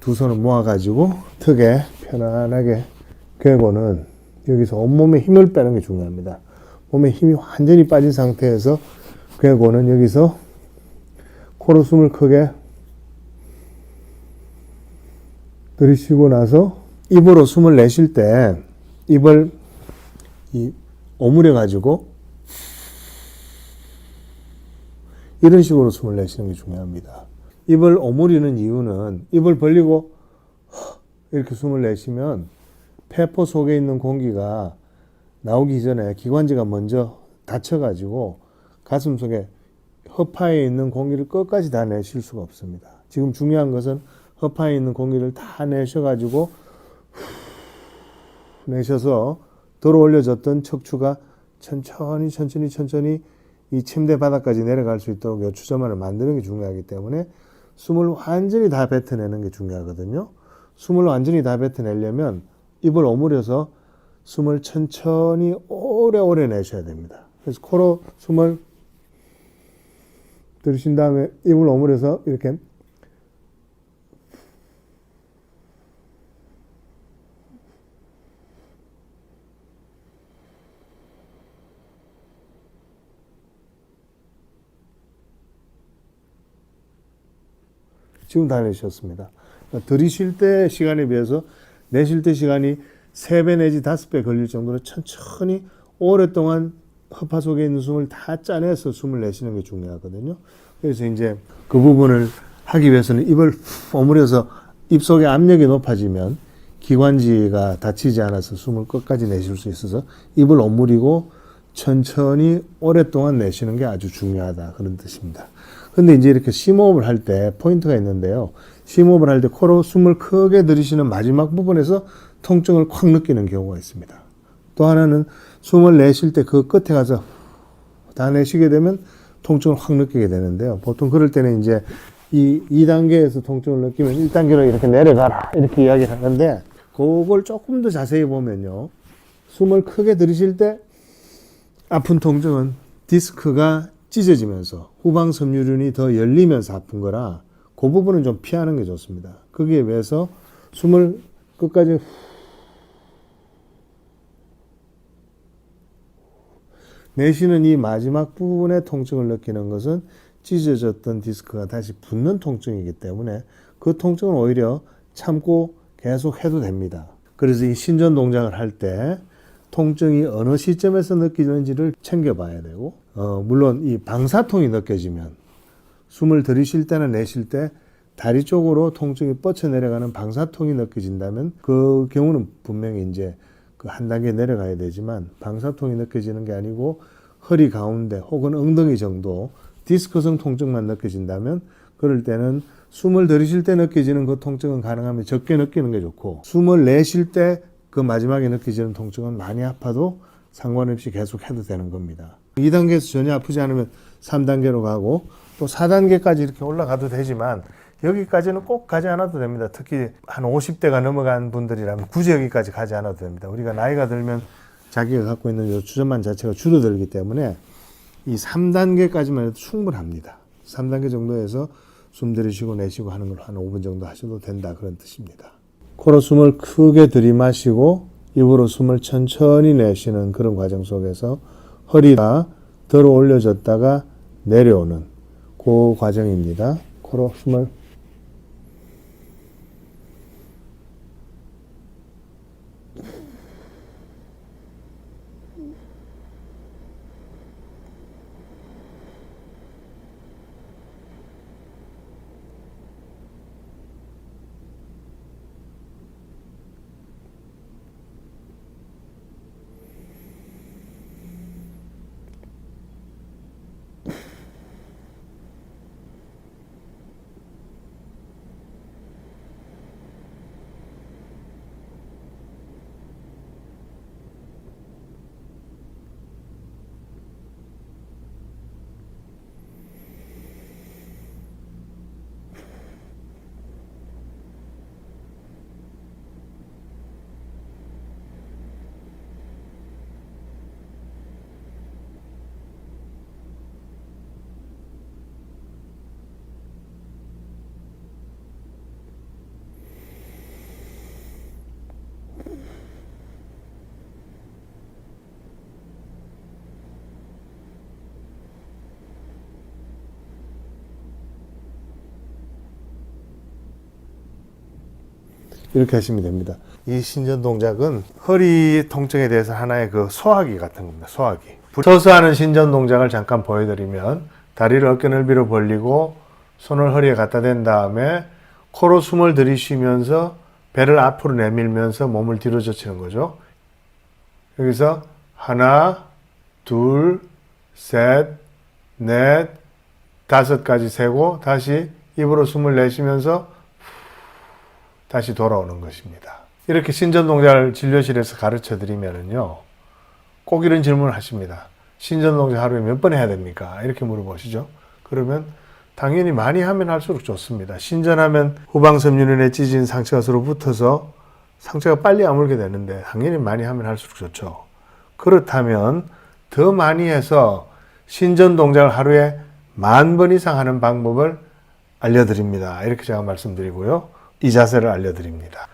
두 손을 모아가지고 턱에 편안하게 괴고는 여기서 온몸에 힘을 빼는 게 중요합니다. 몸에 힘이 완전히 빠진 상태에서 괴고는 여기서 코로 숨을 크게 들이쉬고 나서 입으로 숨을 내쉴 때 입을 오므려 가지고 이런 식으로 숨을 내쉬는 게 중요합니다. 입을 오므리는 이유는 입을 벌리고 이렇게 숨을 내쉬면 폐포 속에 있는 공기가 나오기 전에 기관지가 먼저 닫혀가지고 가슴 속에 허파에 있는 공기를 끝까지 다 내쉴 수가 없습니다. 지금 중요한 것은 허파에 있는 공기를 다 내셔가지고 내셔서 들어 올려졌던 척추가 천천히 이 침대 바닥까지 내려갈 수 있도록 요추저만을 만드는 게 중요하기 때문에 숨을 완전히 다 뱉어내는 게 중요하거든요. 숨을 완전히 다 뱉어내려면 입을 오므려서 숨을 천천히 오래오래 내셔야 됩니다. 그래서 코로 숨을 들이신 다음에 입을 오므려서 이렇게 지금 다 내셨습니다. 그러니까 들이쉴 때 시간에 비해서 내쉴 때 시간이 3배 내지 5배 걸릴 정도로 천천히 오랫동안 허파 속에 있는 숨을 다 짜내서 숨을 내쉬는 게 중요하거든요. 그래서 이제 그 부분을 하기 위해서는 입을 오므려서 입 속의 압력이 높아지면 기관지가 다치지 않아서 숨을 끝까지 내쉴 수 있어서 입을 오므리고 천천히 오랫동안 내쉬는 게 아주 중요하다, 그런 뜻입니다. 근데 이제 이렇게 심호흡을 할 때 포인트가 있는데요. 심호흡을 할 때 코로 숨을 크게 들이쉬는 마지막 부분에서 통증을 콱 느끼는 경우가 있습니다. 또 하나는 숨을 내쉴 때 그 끝에 가서 다 내쉬게 되면 통증을 확 느끼게 되는데요. 보통 그럴 때는 이제 이 2단계에서 통증을 느끼면 1단계로 이렇게 내려가라, 이렇게 이야기를 하는데, 그걸 조금 더 자세히 보면요. 숨을 크게 들이쉴 때 아픈 통증은 디스크가 찢어지면서 후방 섬유륜이 더 열리면서 아픈 거라 그 부분은 좀 피하는 게 좋습니다. 거기에 비해서 숨을 끝까지 내쉬는 이 마지막 부분에 통증을 느끼는 것은 찢어졌던 디스크가 다시 붙는 통증이기 때문에 그 통증은 오히려 참고 계속 해도 됩니다. 그래서 이 신전 동작을 할 때 통증이 어느 시점에서 느껴지는지를 챙겨봐야 되고, 물론 이 방사통이 느껴지면 숨을 들이쉴 때나 내쉴 때 다리 쪽으로 통증이 뻗쳐 내려가는 방사통이 느껴진다면 그 경우는 분명히 이제 그 한 단계 내려가야 되지만, 방사통이 느껴지는 게 아니고 허리 가운데 혹은 엉덩이 정도 디스크성 통증만 느껴진다면 그럴 때는 숨을 들이쉴 때 느껴지는 그 통증은 가능하면 적게 느끼는 게 좋고, 숨을 내쉴 때 그 마지막에 느껴지는 통증은 많이 아파도 상관없이 계속 해도 되는 겁니다. 2단계에서 전혀 아프지 않으면 3단계로 가고 또 4단계까지 이렇게 올라가도 되지만 여기까지는 꼭 가지 않아도 됩니다. 특히 한 50대가 넘어간 분들이라면 굳이 여기까지 가지 않아도 됩니다. 우리가 나이가 들면 자기가 갖고 있는 요추전만 자체가 줄어들기 때문에 이 3단계까지만 해도 충분합니다. 3단계 정도에서 숨 들이쉬고 내쉬고 하는 걸 한 5분 정도 하셔도 된다, 그런 뜻입니다. 코로 숨을 크게 들이마시고 입으로 숨을 천천히 내쉬는 그런 과정 속에서 허리가 들어 올려졌다가 내려오는 그 과정입니다. 코로 숨을 이렇게 하시면 됩니다. 이 신전 동작은 허리 통증에 대해서 하나의 그 소화기 같은 겁니다. 소화기. 서서 하는 신전 동작을 잠깐 보여드리면 다리를 어깨 넓이로 벌리고 손을 허리에 갖다 댄 다음에 코로 숨을 들이쉬면서 배를 앞으로 내밀면서 몸을 뒤로 젖히는 거죠. 여기서 하나, 둘, 셋, 넷, 다섯까지 세고 다시 입으로 숨을 내쉬면서 다시 돌아오는 것입니다. 이렇게 신전 동작을 진료실에서 가르쳐 드리면은요, 꼭 이런 질문을 하십니다. 신전 동작 하루에 몇 번 해야 됩니까? 이렇게 물어보시죠. 그러면 당연히 많이 하면 할수록 좋습니다. 신전하면 후방섬유륜에 찢어진 상처가 서로 붙어서 상처가 빨리 아물게 되는데 당연히 많이 하면 할수록 좋죠. 그렇다면 더 많이 해서 신전 동작을 하루에 10,000번 이상 하는 방법을 알려드립니다. 이렇게 제가 말씀드리고요. 이 자세를 알려드립니다.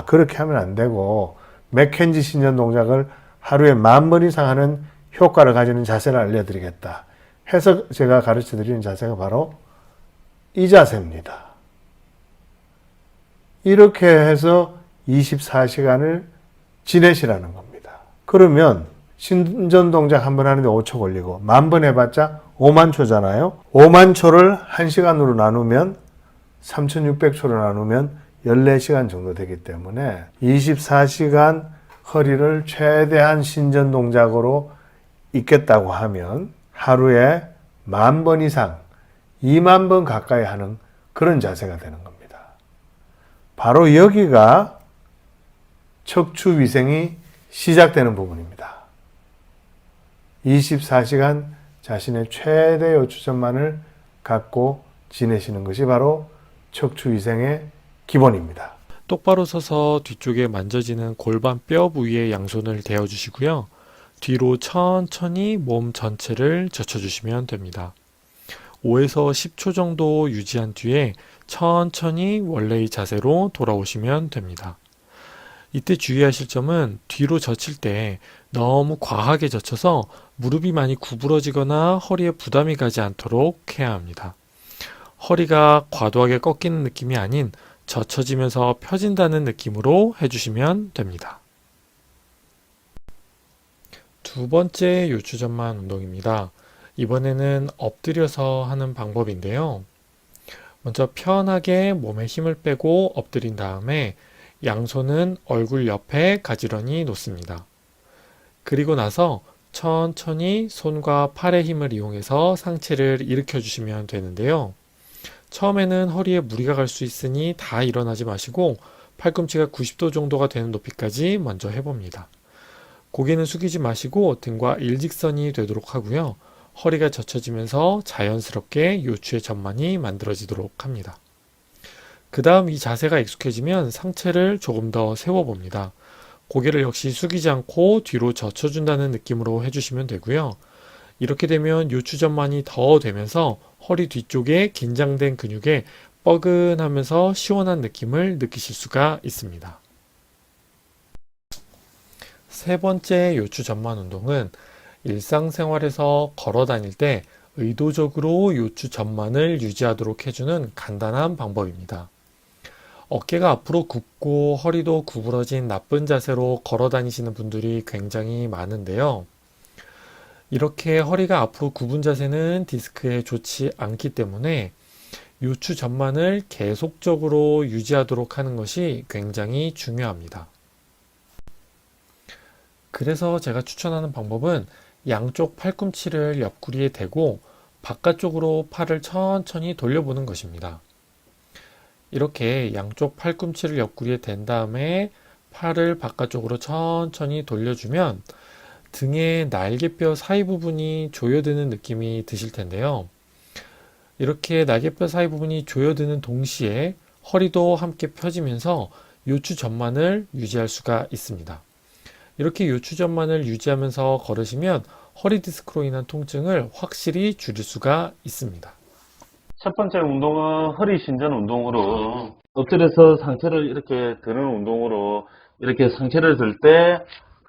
그렇게 하면 안 되고 맥켄지 신전 동작을 하루에 10,000번 이상 하는 효과를 가지는 자세를 알려드리겠다 해서 제가 가르쳐 드리는 자세가 바로 이 자세입니다. 이렇게 해서 24시간을 지내시라는 겁니다. 그러면 신전 동작 한 번 하는데 5초 걸리고 10,000번 해봤자 5만 초잖아요. 5만 초를 1시간으로 나누면 3,600초로 나누면 14시간 정도 되기 때문에 24시간 허리를 최대한 신전 동작으로 있겠다고 하면 하루에 10,000번 이상 20,000번 가까이 하는 그런 자세가 되는 겁니다. 바로 여기가 척추 위생이 시작되는 부분입니다. 24시간 자신의 최대 요추전만을 갖고 지내시는 것이 바로 척추 위생의 기본입니다. 똑바로 서서 뒤쪽에 만져지는 골반 뼈 부위에 양손을 대어주시고요. 뒤로 천천히 몸 전체를 젖혀주시면 됩니다. 5에서 10초 정도 유지한 뒤에 천천히 원래의 자세로 돌아오시면 됩니다. 이때 주의하실 점은 뒤로 젖힐 때 너무 과하게 젖혀서 무릎이 많이 구부러지거나 허리에 부담이 가지 않도록 해야 합니다. 허리가 과도하게 꺾이는 느낌이 아닌 젖혀지면서 펴진다는 느낌으로 해주시면 됩니다. 두 번째 요추전만 운동입니다. 이번에는 엎드려서 하는 방법인데요. 먼저 편하게 몸에 힘을 빼고 엎드린 다음에 양손은 얼굴 옆에 가지런히 놓습니다. 그리고 나서 천천히 손과 팔의 힘을 이용해서 상체를 일으켜 주시면 되는데요. 처음에는 허리에 무리가 갈 수 있으니 다 일어나지 마시고 팔꿈치가 90도 정도가 되는 높이까지 먼저 해봅니다. 고개는 숙이지 마시고 등과 일직선이 되도록 하고요. 허리가 젖혀지면서 자연스럽게 요추의 전만이 만들어지도록 합니다. 그 다음 이 자세가 익숙해지면 상체를 조금 더 세워봅니다. 고개를 역시 숙이지 않고 뒤로 젖혀준다는 느낌으로 해주시면 되고요. 이렇게 되면 요추전만이 더 되면서 허리 뒤쪽에 긴장된 근육에 뻐근하면서 시원한 느낌을 느끼실 수가 있습니다. 세 번째 요추전만 운동은 일상생활에서 걸어 다닐 때 의도적으로 요추전만을 유지하도록 해주는 간단한 방법입니다. 어깨가 앞으로 굽고 허리도 구부러진 나쁜 자세로 걸어 다니시는 분들이 굉장히 많은데요. 이렇게 허리가 앞으로 굽은 자세는 디스크에 좋지 않기 때문에 요추 전만을 계속적으로 유지하도록 하는 것이 굉장히 중요합니다. 그래서 제가 추천하는 방법은 양쪽 팔꿈치를 옆구리에 대고 바깥쪽으로 팔을 천천히 돌려보는 것입니다. 이렇게 양쪽 팔꿈치를 옆구리에 댄 다음에 팔을 바깥쪽으로 천천히 돌려주면 등의 날개뼈 사이 부분이 조여드는 느낌이 드실 텐데요. 이렇게 날개뼈 사이 부분이 조여드는 동시에 허리도 함께 펴지면서 요추 전만을 유지할 수가 있습니다. 이렇게 요추 전만을 유지하면서 걸으시면 허리 디스크로 인한 통증을 확실히 줄일 수가 있습니다. 첫 번째 운동은 허리 신전 운동으로 엎드려서 상체를 이렇게 드는 운동으로 이렇게 상체를 들 때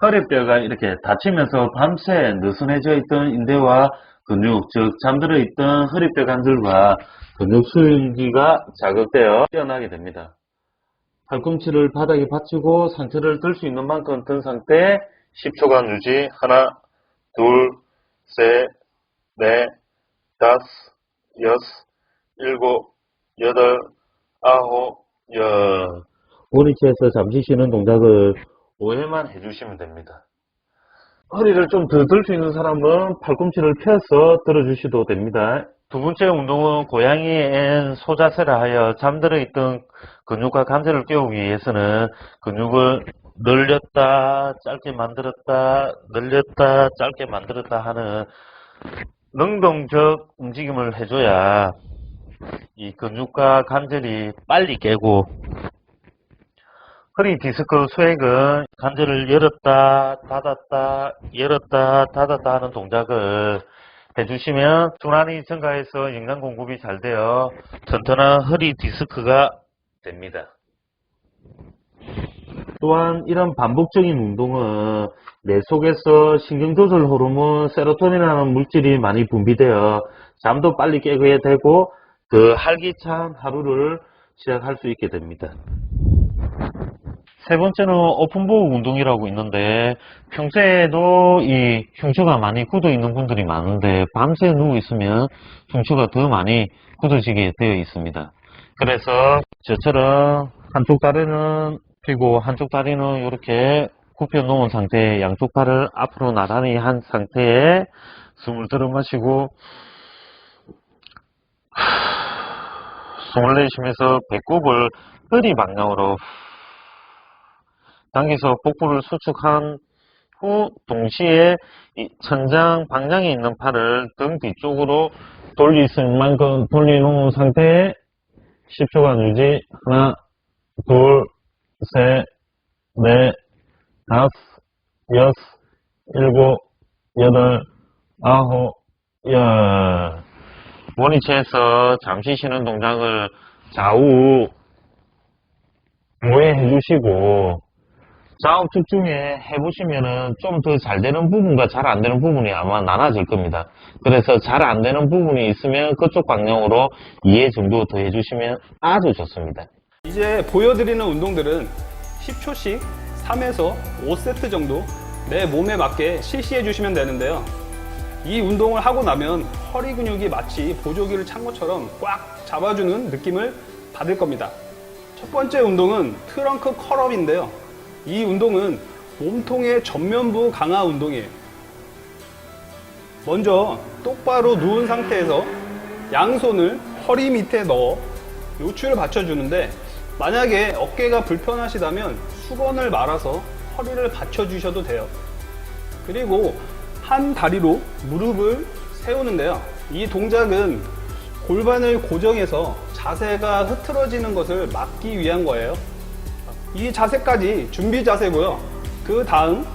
허리뼈가 이렇게 다치면서 밤새 느슨해져 있던 인대와 근육, 즉 잠들어 있던 허리뼈 관절과 근육 수율기가 자극되어 깨어나게 됩니다. 팔꿈치를 바닥에 받치고 상체를 들 수 있는 만큼 든 상태 10초간 유지. 하나, 둘, 셋, 넷, 다섯, 여섯, 일곱, 여덟, 아홉, 열. 원위치에서 잠시 쉬는 동작을 5회만 해주시면 됩니다. 허리를 좀 더 들 수 있는 사람은 팔꿈치를 펴서 들어주셔도 됩니다. 두 번째 운동은 고양이의 소자세를 하여 잠들어 있던 근육과 관절을 깨우기 위해서는 근육을 늘렸다 짧게 만들었다 늘렸다 짧게 만들었다 하는 능동적 움직임을 해줘야 이 근육과 관절이 빨리 깨고, 허리 디스크 수액은 관절을 열었다 닫았다 열었다 닫았다 하는 동작을 해주시면 순환이 증가해서 인간 공급이 잘 되어 튼튼한 허리 디스크가 됩니다. 또한 이런 반복적인 운동은 뇌 속에서 신경조절 호르몬 세로토닌이라는 물질이 많이 분비되어 잠도 빨리 깨게 되고 더 활기찬 하루를 시작할 수 있게 됩니다. 세 번째는 오픈보호 운동이라고 있는데, 평소에도 이 흉추가 많이 굳어 있는 분들이 많은데 밤새 누워 있으면 흉추가 더 많이 굳어지게 되어 있습니다. 그래서 저처럼 한쪽 다리는 펴고 한쪽 다리는 이렇게 굽혀 놓은 상태에 양쪽 팔을 앞으로 나란히 한 상태에 숨을 들어 마시고 숨을 내쉬면서 배꼽을 허리 방향으로 당겨서 복부를 수축한 후 동시에 이 천장 방향에 있는 팔을 등 뒤쪽으로 돌릴 수 있는 만큼 돌려놓은 상태에 10초간 유지. 하나, 둘, 셋, 넷, 다섯, 여섯, 일곱, 여덟, 아홉, 열. 원위치에서 잠시 쉬는 동작을 좌우 우회 해주시고, 좌우측 중에 해보시면은 좀 더 잘 되는 부분과 잘 안 되는 부분이 아마 나눠질 겁니다. 그래서 잘 안 되는 부분이 있으면 그쪽 방향으로 2회 정도 더 해주시면 아주 좋습니다. 이제 보여드리는 운동들은 10초씩 3에서 5세트 정도 내 몸에 맞게 실시해 주시면 되는데요. 이 운동을 하고 나면 허리 근육이 마치 보조기를 찬 것처럼 꽉 잡아주는 느낌을 받을 겁니다. 첫 번째 운동은 트렁크 컬업인데요. 이 운동은 몸통의 전면부 강화 운동이에요. 먼저 똑바로 누운 상태에서 양손을 허리 밑에 넣어 요추를 받쳐주는데, 만약에 어깨가 불편하시다면 수건을 말아서 허리를 받쳐주셔도 돼요. 그리고 한 다리로 무릎을 세우는데요. 이 동작은 골반을 고정해서 자세가 흐트러지는 것을 막기 위한 거예요. 이 자세까지 준비 자세고요. 그 다음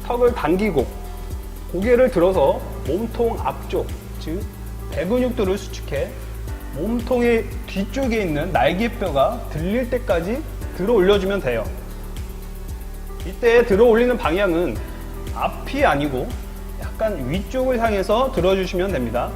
턱을 당기고 고개를 들어서 몸통 앞쪽, 즉 배근육들을 수축해 몸통의 뒤쪽에 있는 날개뼈가 들릴 때까지 들어 올려주면 돼요. 이때 들어 올리는 방향은 앞이 아니고 약간 위쪽을 향해서 들어주시면 됩니다.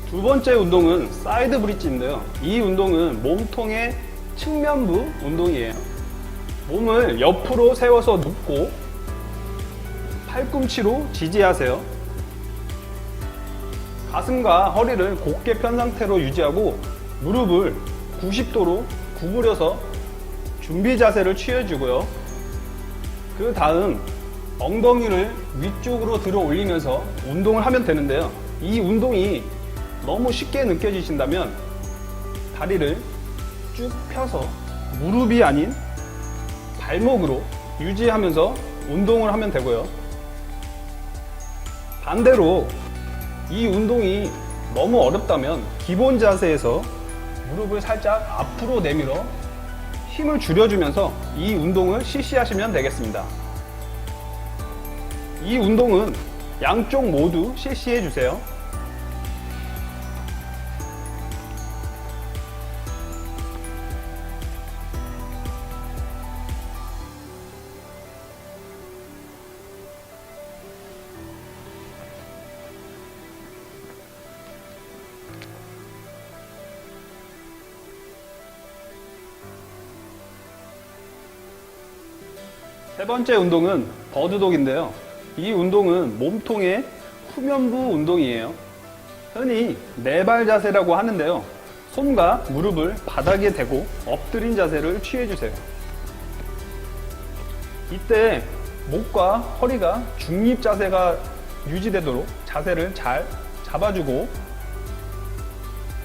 두 번째 운동은 사이드 브릿지인데요. 이 운동은 몸통의 측면부 운동이에요. 몸을 옆으로 세워서 눕고 팔꿈치로 지지하세요. 가슴과 허리를 곧게 편 상태로 유지하고 무릎을 90도로 구부려서 준비 자세를 취해주고요. 그 다음 엉덩이를 위쪽으로 들어 올리면서 운동을 하면 되는데요. 이 운동이 너무 쉽게 느껴지신다면 다리를 쭉 펴서 무릎이 아닌 발목으로 유지하면서 운동을 하면 되고요. 반대로 이 운동이 너무 어렵다면 기본 자세에서 무릎을 살짝 앞으로 내밀어 힘을 줄여주면서 이 운동을 실시하시면 되겠습니다. 이 운동은 양쪽 모두 실시해 주세요. 세 번째 운동은 버드독인데요. 이 운동은 몸통의 후면부 운동이에요. 흔히 네발 자세라고 하는데요. 손과 무릎을 바닥에 대고 엎드린 자세를 취해주세요. 이때 목과 허리가 중립 자세가 유지되도록 자세를 잘 잡아주고,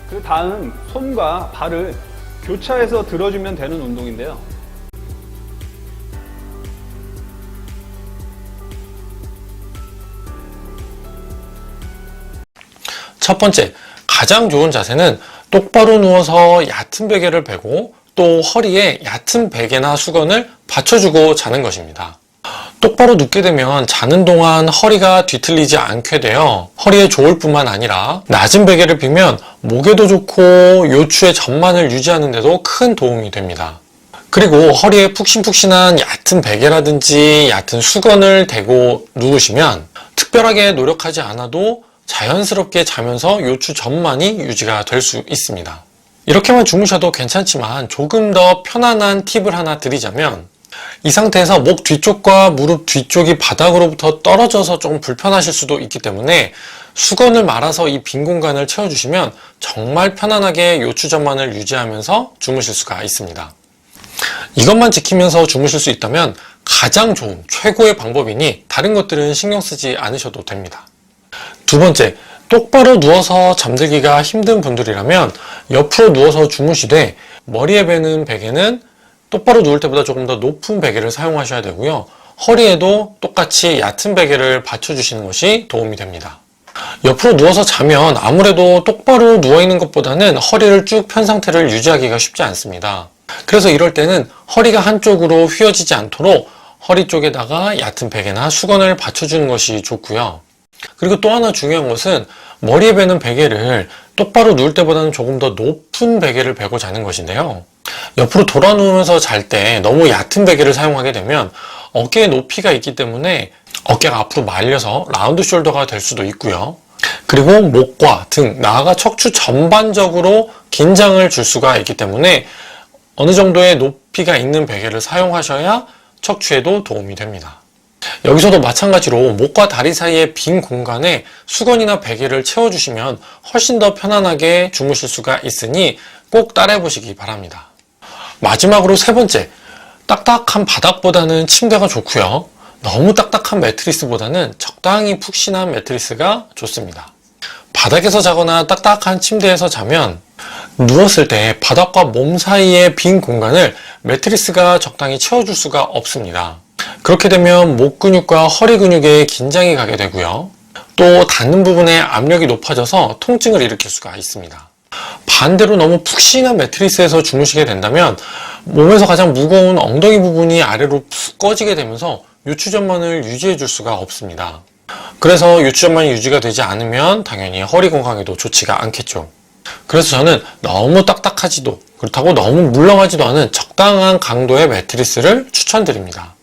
그 다음 손과 발을 교차해서 들어주면 되는 운동인데요. 첫 번째, 가장 좋은 자세는 똑바로 누워서 얕은 베개를 베고 또 허리에 얕은 베개나 수건을 받쳐주고 자는 것입니다. 똑바로 눕게 되면 자는 동안 허리가 뒤틀리지 않게 되어 허리에 좋을 뿐만 아니라 낮은 베개를 비면 목에도 좋고 요추의 전만을 유지하는 데도 큰 도움이 됩니다. 그리고 허리에 푹신푹신한 얕은 베개라든지 얕은 수건을 대고 누우시면 특별하게 노력하지 않아도 자연스럽게 자면서 요추 전만이 유지가 될 수 있습니다. 이렇게만 주무셔도 괜찮지만 조금 더 편안한 팁을 하나 드리자면, 이 상태에서 목 뒤쪽과 무릎 뒤쪽이 바닥으로부터 떨어져서 조금 불편하실 수도 있기 때문에 수건을 말아서 이 빈 공간을 채워주시면 정말 편안하게 요추 전만을 유지하면서 주무실 수가 있습니다. 이것만 지키면서 주무실 수 있다면 가장 좋은 최고의 방법이니 다른 것들은 신경 쓰지 않으셔도 됩니다. 두 번째, 똑바로 누워서 잠들기가 힘든 분들이라면 옆으로 누워서 주무시되 머리에 베는 베개는 똑바로 누울 때보다 조금 더 높은 베개를 사용하셔야 되고요. 허리에도 똑같이 얕은 베개를 받쳐주시는 것이 도움이 됩니다. 옆으로 누워서 자면 아무래도 똑바로 누워있는 것보다는 허리를 쭉 편 상태를 유지하기가 쉽지 않습니다. 그래서 이럴 때는 허리가 한쪽으로 휘어지지 않도록 허리 쪽에다가 얕은 베개나 수건을 받쳐주는 것이 좋고요. 그리고 또 하나 중요한 것은 머리에 베는 베개를 똑바로 누울 때보다는 조금 더 높은 베개를 베고 자는 것인데요. 옆으로 돌아 누우면서 잘 때 너무 얕은 베개를 사용하게 되면 어깨에 높이가 있기 때문에 어깨가 앞으로 말려서 라운드 숄더가 될 수도 있고요. 그리고 목과 등, 나아가 척추 전반적으로 긴장을 줄 수가 있기 때문에 어느 정도의 높이가 있는 베개를 사용하셔야 척추에도 도움이 됩니다. 여기서도 마찬가지로 목과 다리 사이의 빈 공간에 수건이나 베개를 채워주시면 훨씬 더 편안하게 주무실 수가 있으니 꼭 따라해 보시기 바랍니다. 마지막으로 세 번째, 딱딱한 바닥보다는 침대가 좋고요. 너무 딱딱한 매트리스보다는 적당히 푹신한 매트리스가 좋습니다. 바닥에서 자거나 딱딱한 침대에서 자면 누웠을 때 바닥과 몸 사이의 빈 공간을 매트리스가 적당히 채워줄 수가 없습니다. 그렇게 되면 목 근육과 허리 근육에 긴장이 가게 되고요. 또 닿는 부분에 압력이 높아져서 통증을 일으킬 수가 있습니다. 반대로 너무 푹신한 매트리스에서 주무시게 된다면 몸에서 가장 무거운 엉덩이 부분이 아래로 푹 꺼지게 되면서 요추 전만을 유지해 줄 수가 없습니다. 그래서 요추 전만이 유지가 되지 않으면 당연히 허리 건강에도 좋지가 않겠죠. 그래서 저는 너무 딱딱하지도 그렇다고 너무 물렁하지도 않은 적당한 강도의 매트리스를 추천드립니다.